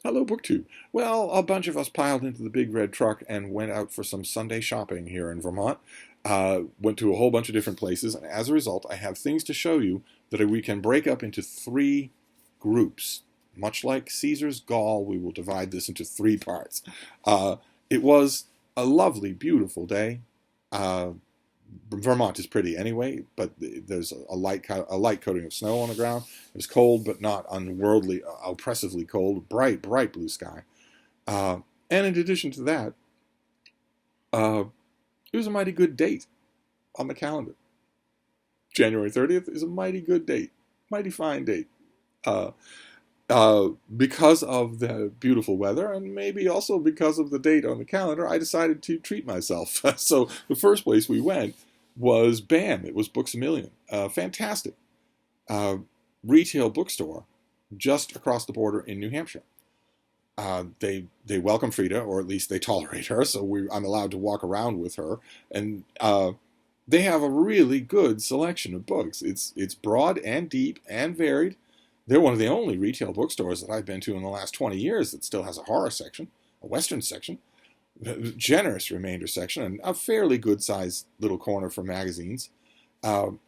Hello, BookTube. Well, a bunch of us piled into the big red truck and went out for some Sunday shopping here in Vermont. Went to a whole bunch of different places, and as a result, I have things to show you that we can break up into three groups. Much like Caesar's Gaul, we will divide this into three parts. It was a lovely, beautiful day. Uh, Vermont is pretty anyway, but there's a light coating of snow on the ground. It was cold, but not unworldly, oppressively cold. Bright, bright blue sky. And in addition to that, uh, it was a mighty good date on the calendar. January 30th is a mighty good date, mighty fine date. Uh, because of the beautiful weather and maybe also because of the date on the calendar, I decided to treat myself. So the first place we went was BAM. It was Books A Million. Fantastic retail bookstore just across the border in New Hampshire. They welcome Frida, or at least they tolerate her, so I'm allowed to walk around with her, and they have a really good selection of books. It's broad and deep and varied. They're one of the only retail bookstores that I've been to in the last 20 years that still has a horror section, a Western section, a generous remainder section, and a fairly good-sized little corner for magazines. And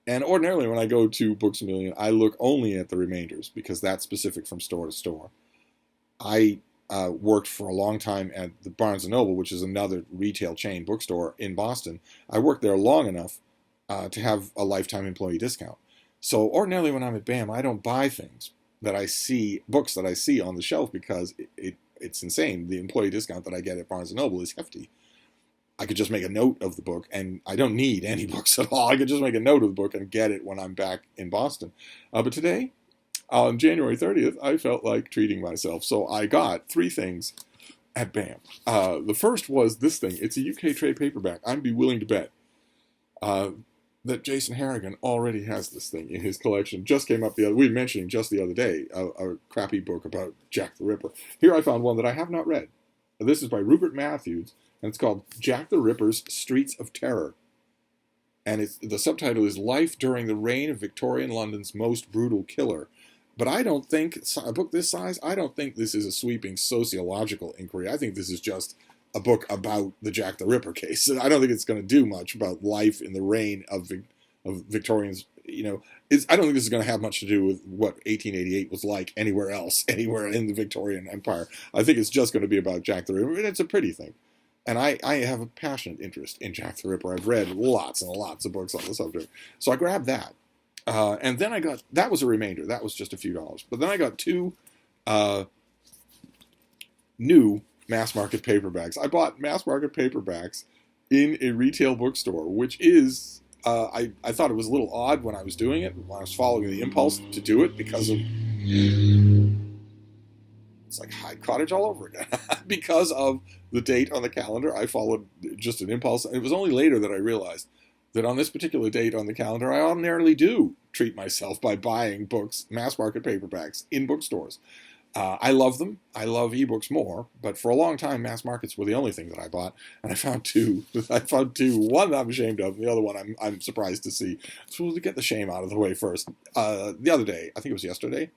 ordinarily when I go to Books A Million, I look only at the remainders because that's specific from store to store. I worked for a long time at the Barnes & Noble, which is another retail chain bookstore in Boston. I worked there long enough to have a lifetime employee discount. So ordinarily when I'm at BAM, I don't buy things that I see, books that I see on the shelf because it's insane. The employee discount that I get at Barnes & Noble is hefty. I could just make a note of the book, and I don't need any books at all. I could just make a note of the book and get it when I'm back in Boston. But today, on January 30th, I felt like treating myself. So I got three things at BAM. The first was this thing. It's a UK trade paperback. I'd be willing to bet that Jason Harrigan already has this thing in his collection. Just came up we were mentioning just the other day, a crappy book about Jack the Ripper. Here I found one that I have not read. This is by Rupert Matthews, and it's called Jack the Ripper's Streets of Terror. And the subtitle is Life During the Reign of Victorian London's Most Brutal Killer. But I don't think, a book this size, I don't think this is a sweeping sociological inquiry. I think this is just a book about the Jack the Ripper case. I don't think it's going to do much about life in the reign of Victorians. I don't think this is going to have much to do with what 1888 was like anywhere else, anywhere in the Victorian Empire. I think it's just going to be about Jack the Ripper, and it's a pretty thing. And I have a passionate interest in Jack the Ripper. I've read lots and lots of books on the subject. So I grabbed that. And then that was a remainder. That was just a few dollars. But then I got two new mass market paperbacks. I bought mass market paperbacks in a retail bookstore, which is, I thought it was a little odd when I was doing it, when I was following the impulse to do it because of, it's like Hyde Cottage all over again. Because of the date on the calendar, I followed just an impulse. It was only later that I realized that on this particular date on the calendar, I ordinarily do treat myself by buying books, mass market paperbacks, in bookstores. I love them. I love ebooks more, but for a long time, mass markets were the only thing that I bought, and I found two. One I'm ashamed of, and the other one I'm surprised to see. So we'll get the shame out of the way first. The other day, I think it was yesterday.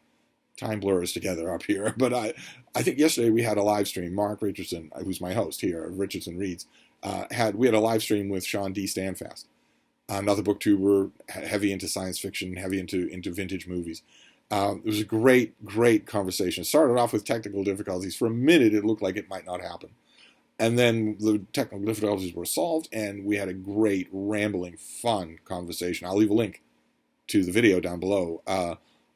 Time blurs together up here, but I think yesterday we had a live stream. Mark Richardson, who's my host here, Richardson Reads, we had a live stream with Sean D. Stanfast, another booktuber, heavy into science fiction, heavy into vintage movies. It was a great, great conversation. It started off with technical difficulties. For a minute, it looked like it might not happen. And then the technical difficulties were solved, and we had a great, rambling, fun conversation. I'll leave a link to the video down below.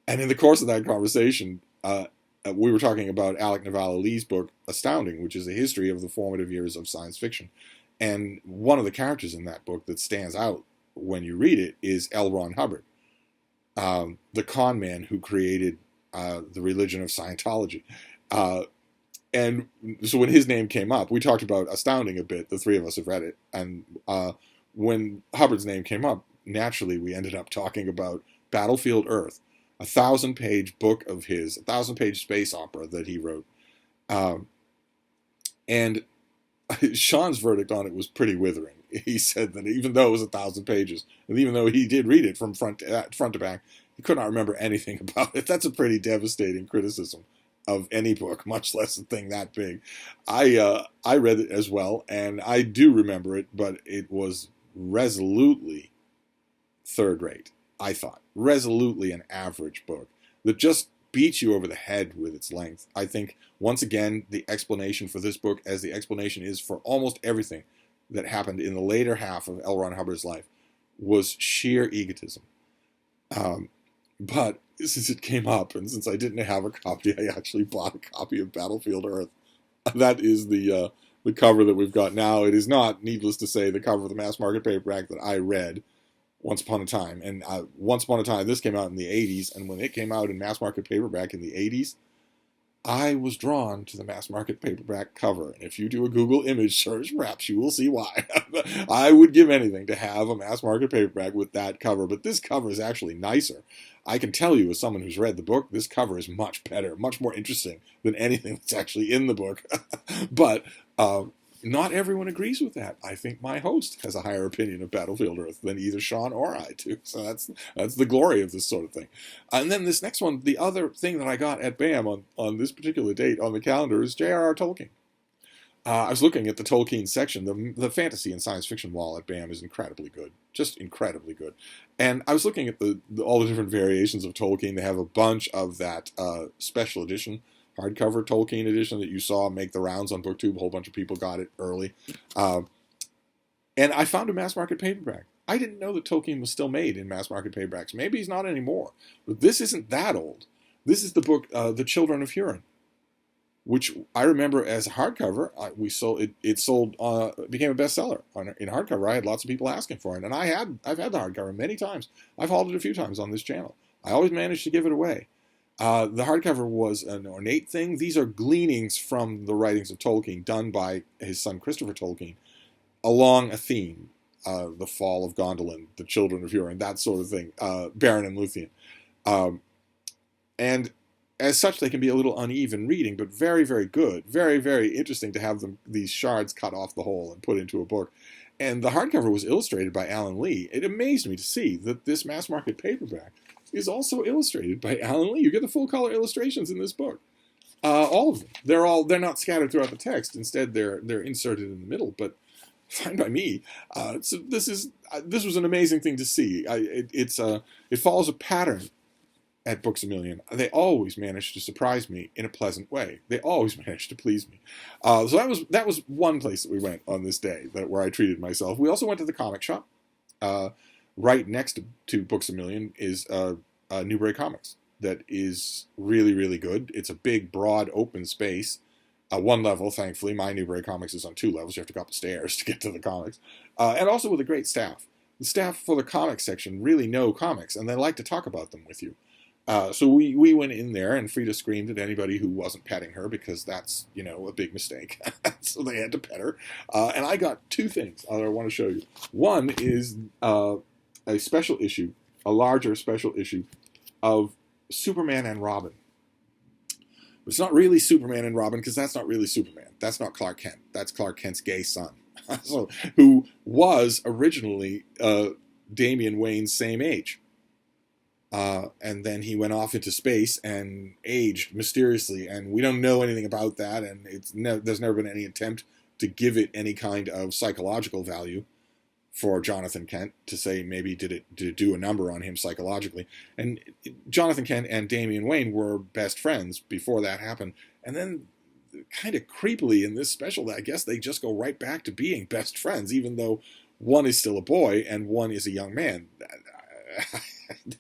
And in the course of that conversation, we were talking about Alec Navala-Lee's book, Astounding, which is a history of the formative years of science fiction. And one of the characters in that book that stands out when you read it is L. Ron Hubbard, the con man who created the religion of Scientology. And so when his name came up, we talked about Astounding a bit. The three of us have read it. And when Hubbard's name came up, naturally we ended up talking about Battlefield Earth, a 1,000-page book of his, a 1,000-page space opera that he wrote. And Sean's verdict on it was pretty withering. He said that even though it was 1,000 pages, and even though he did read it from front to back, he could not remember anything about it. That's a pretty devastating criticism of any book, much less a thing that big. I read it as well, and I do remember it, but it was resolutely third rate. I thought resolutely an average book that just beats you over the head with its length. I think once again the explanation for this book, as the explanation is for almost everything that happened in the later half of L. Ron Hubbard's life, was sheer egotism. But since it came up, and since I didn't have a copy, I actually bought a copy of Battlefield Earth. That is the cover that we've got now. It is not, needless to say, the cover of the mass market paperback that I read once upon a time. And once upon a time, this came out in the 80s, and when it came out in mass market paperback in the 80s, I was drawn to the mass market paperback cover. And if you do a Google image search, perhaps you will see why. I would give anything to have a mass market paperback with that cover. But this cover is actually nicer. I can tell you, as someone who's read the book, this cover is much better, much more interesting than anything that's actually in the book. But not everyone agrees with that. I think my host has a higher opinion of Battlefield Earth than either Sean or I do. So that's the glory of this sort of thing. And then this next one, the other thing that I got at BAM on this particular date on the calendar is J.R.R. Tolkien. I was looking at the Tolkien section. The fantasy and science fiction wall at BAM is incredibly good, just incredibly good. And I was looking at all the different variations of Tolkien. They have a bunch of that special edition hardcover Tolkien edition that you saw make the rounds on BookTube. A whole bunch of people got it early. And I found a mass market paperback. I didn't know that Tolkien was still made in mass market paperbacks. Maybe he's not anymore. But this isn't that old. This is the book, The Children of Hurin, which I remember as a hardcover. It became a bestseller in hardcover. I had lots of people asking for it. And I've had the hardcover many times. I've hauled it a few times on this channel. I always managed to give it away. The hardcover was an ornate thing. These are gleanings from the writings of Tolkien done by his son Christopher Tolkien along a theme. The fall of Gondolin, the children of Hurin, that sort of thing. Beren and Luthien. And as such, they can be a little uneven reading, but very, very good. Very, very interesting to have these shards cut off the whole and put into a book. And the hardcover was illustrated by Alan Lee. It amazed me to see that this mass market paperback is also illustrated by Alan Lee. You get the full color illustrations in this book. All of them. They're not scattered throughout the text. Instead, they're inserted in the middle. But fine by me. So this was an amazing thing to see. It follows a pattern at Books A Million. They always manage to surprise me in a pleasant way. They always manage to please me. So that was one place that we went on this day where I treated myself. We also went to the comic shop. Right next to Books A Million is Newbury Comics that is really, really good. It's a big, broad, open space. One level, thankfully. My Newbury Comics is on 2 levels. You have to go up the stairs to get to the comics. And also with a great staff. The staff for the comics section really know comics, and they like to talk about them with you. So we went in there, and Frida screamed at anybody who wasn't petting her, because that's, a big mistake. So they had to pet her. And I got 2 things that I want to show you. One is a special issue, a larger special issue of Superman and Robin. It's not really Superman and Robin, because that's not really Superman. That's not Clark Kent. That's Clark Kent's gay son, who was originally Damian Wayne's same age. And then he went off into space and aged mysteriously, and we don't know anything about that, and there's never been any attempt to give it any kind of psychological value for Jonathan Kent, to say maybe did it do a number on him psychologically. And Jonathan Kent and Damian Wayne were best friends before that happened, and then kind of creepily in this special, I guess they just go right back to being best friends, even though one is still a boy and one is a young man.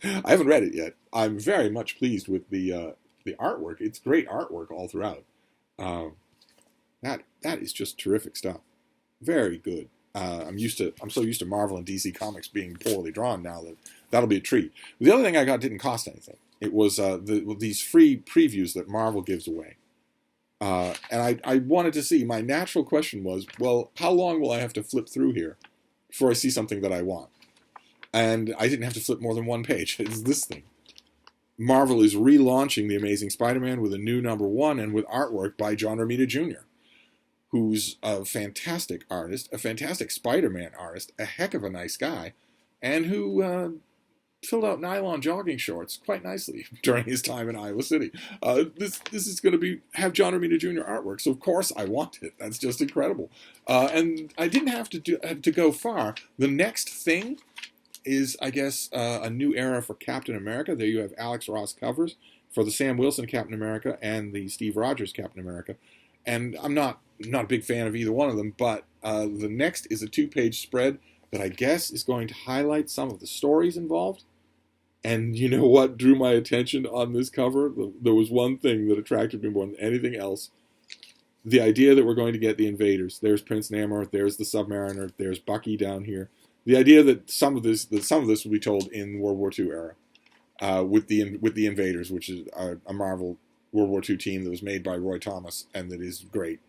I haven't read it yet. I'm very much pleased with the artwork. It's great artwork all throughout. That is just terrific stuff. Very good. I'm so used to Marvel and DC Comics being poorly drawn now that'll be a treat. The other thing I got didn't cost anything. It was these free previews that Marvel gives away. And I wanted to see. My natural question was, well, how long will I have to flip through here before I see something that I want? And I didn't have to flip more than 1 page. It's this thing. Marvel is relaunching The Amazing Spider-Man with a new #1 and with artwork by John Romita Jr., who's a fantastic artist, a fantastic Spider-Man artist, a heck of a nice guy, and who filled out nylon jogging shorts quite nicely during his time in Iowa City. This is going to have John Romita Jr. artwork, so of course I want it. That's just incredible. And I didn't have to go far. The next thing is, I guess, a new era for Captain America. There you have Alex Ross covers for the Sam Wilson Captain America and the Steve Rogers Captain America. And I'm not a big fan of either one of them, but the next is a 2-page spread that I guess is going to highlight some of the stories involved. And you know what drew my attention on this cover? There was one thing that attracted me more than anything else. The idea that we're going to get the invaders. There's Prince Namor, there's the Submariner, there's Bucky down here. The idea that some of this will be told in World War II era, with the invaders, which is a Marvel World War II team that was made by Roy Thomas and that is great.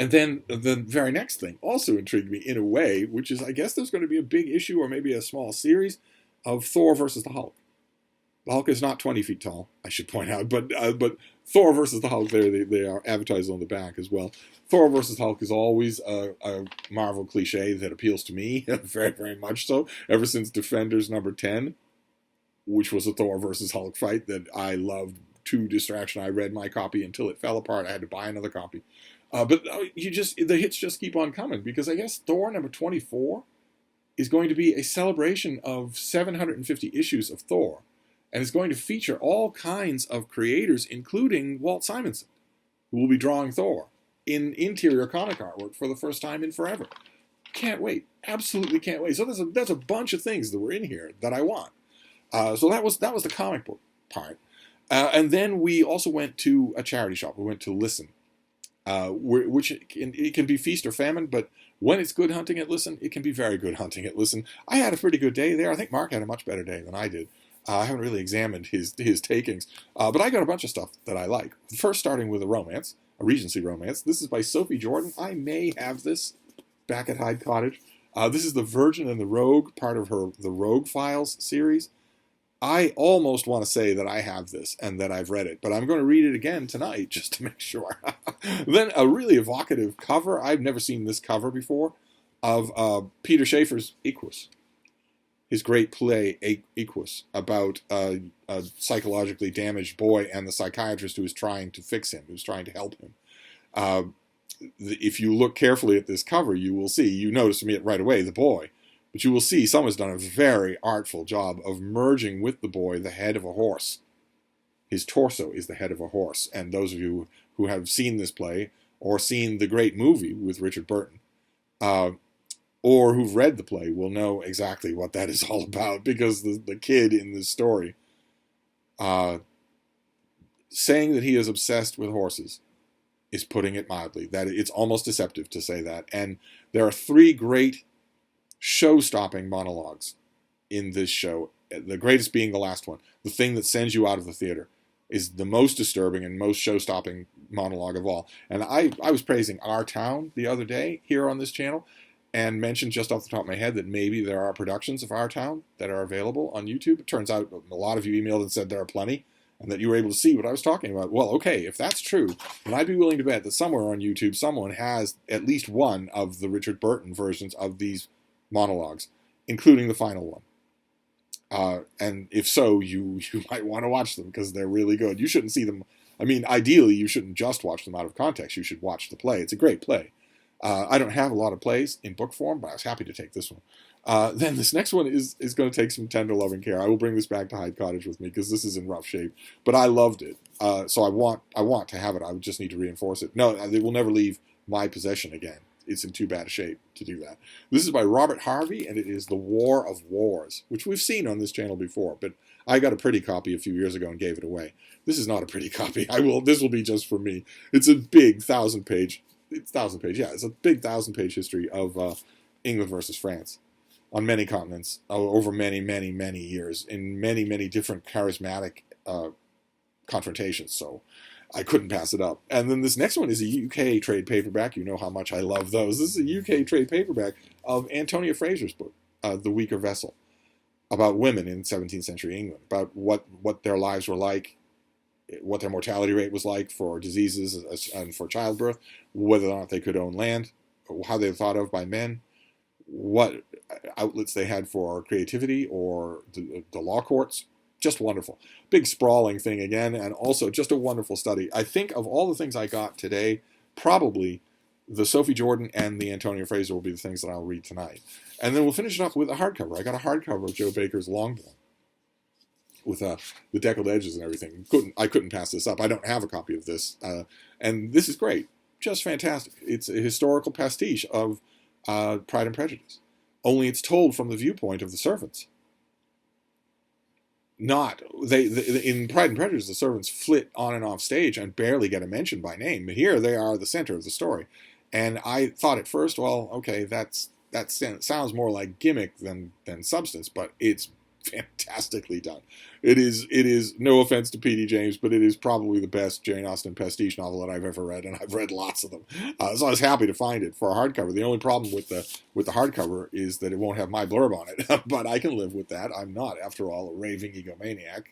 And then the very next thing also intrigued me in a way, which is I guess there's going to be a big issue or maybe a small series of Thor versus the Hulk. The Hulk is not 20 feet tall, I should point out, but Thor versus the Hulk, they are advertised on the back as well. Thor versus Hulk is always a Marvel cliche that appeals to me, very, very much so, ever since Defenders number 10, which was a Thor versus Hulk fight that I loved to distraction. I read my copy until it fell apart. I had to buy another copy. But the hits just keep on coming, because I guess Thor number 24 is going to be a celebration of 750 issues of Thor. And it's going to feature all kinds of creators, including Walt Simonson, who will be drawing Thor in interior comic artwork for the first time in forever. Can't wait. Absolutely can't wait. So there's a bunch of things that were in here that I want. So that was the comic book part. And then we also went to a charity shop. We went to Listen, which it can be feast or famine, but when it's good hunting at Listen, it can be very good hunting at Listen. I had a pretty good day there. I think Mark had a much better day than I did. I haven't really examined his takings, but I got a bunch of stuff that I like. First, starting with a romance, a Regency romance. This is by Sophie Jordan. I may have this back at Hyde Cottage. This is The Virgin and the Rogue, part of the Rogue Files series. I almost want to say that I have this and that I've read it, but I'm going to read it again tonight just to make sure. Then a really evocative cover. I've never seen this cover before, of Peter Shaffer's Equus. His great play, Equus, about a psychologically damaged boy and the psychiatrist who is trying to fix him, who's trying to help him. If you look carefully at this cover, you will see, you notice me right away, the boy, but you will see someone's done a very artful job of merging with the boy the head of a horse. His torso is the head of a horse, and those of you who have seen this play, or seen the great movie with Richard Burton, or who've read the play will know exactly what that is all about, because the kid in this story, saying that he is obsessed with horses is putting it mildly. That it's almost deceptive to say that. And there are 3 great show-stopping monologues in this show, the greatest being the last one. The thing that sends you out of the theater is the most disturbing and most show-stopping monologue of all. And I was praising Our Town the other day here on this channel, and mentioned just off the top of my head that maybe there are productions of Our Town that are available on YouTube. It turns out a lot of you emailed and said there are plenty, and that you were able to see what I was talking about. Well, okay, if that's true, then I'd be willing to bet that somewhere on YouTube someone has at least one of the Richard Burton versions of these monologues, including the final one. And if so, you might want to watch them, because they're really good. You shouldn't see them. I mean, ideally, you shouldn't just watch them out of context. You should watch the play. It's a great play. I don't have a lot of plays in book form, but I was happy to take this one. Then this next one is going to take some tender loving care. I will bring this back to Hyde Cottage with me, because this is in rough shape. But I loved it, so I want to have it. I would just need to reinforce it. No, it will never leave my possession again. It's in too bad a shape to do that. This is by Robert Harvey, and it is The War of Wars, which we've seen on this channel before, but I got a pretty copy a few years ago and gave it away. This is not a pretty copy. This will be just for me. It's a big 1,000-page. It's 1,000-page, yeah. It's a big 1,000-page history of England versus France on many continents over many, many, many years in many, many different charismatic confrontations. So I couldn't pass it up. And then this next one is a UK trade paperback. You know how much I love those. This is a UK trade paperback of Antonia Fraser's book, The Weaker Vessel, about women in 17th century England, about what their lives were like, what their mortality rate was like for diseases and for childbirth, whether or not they could own land, how they were thought of by men, what outlets they had for creativity or the law courts. Just wonderful. Big sprawling thing again, and also just a wonderful study. I think of all the things I got today, probably the Sophie Jordan and the Antonio Fraser will be the things that I'll read tonight. And then we'll finish it up with a hardcover. I got a hardcover of Joe Baker's Longbourn with the deckled edges and everything. I couldn't pass this up. I don't have a copy of this, and this is great, just fantastic. It's a historical pastiche of Pride and Prejudice, only it's told from the viewpoint of the servants. Not they in Pride and Prejudice, the servants flit on and off stage and barely get a mention by name. But here they are the center of the story, and I thought at first, well, okay, that sounds more like gimmick than substance, but it's fantastically done. It is no offense to P.D. James, but it is probably the best Jane Austen pastiche novel that I've ever read, and I've read lots of them. So I was happy to find it for a hardcover. The only problem with the hardcover is that it won't have my blurb on it, but I can live with that. I'm not, after all, a raving egomaniac.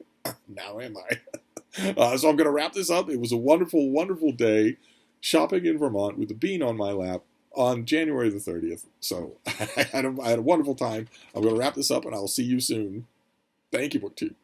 Now am I? So I'm going to wrap this up. It was a wonderful, wonderful day shopping in Vermont with the bean on my lap on January the 30th. So I had a wonderful time. I'm going to wrap this up, and I'll see you soon. Thank you, BookTube.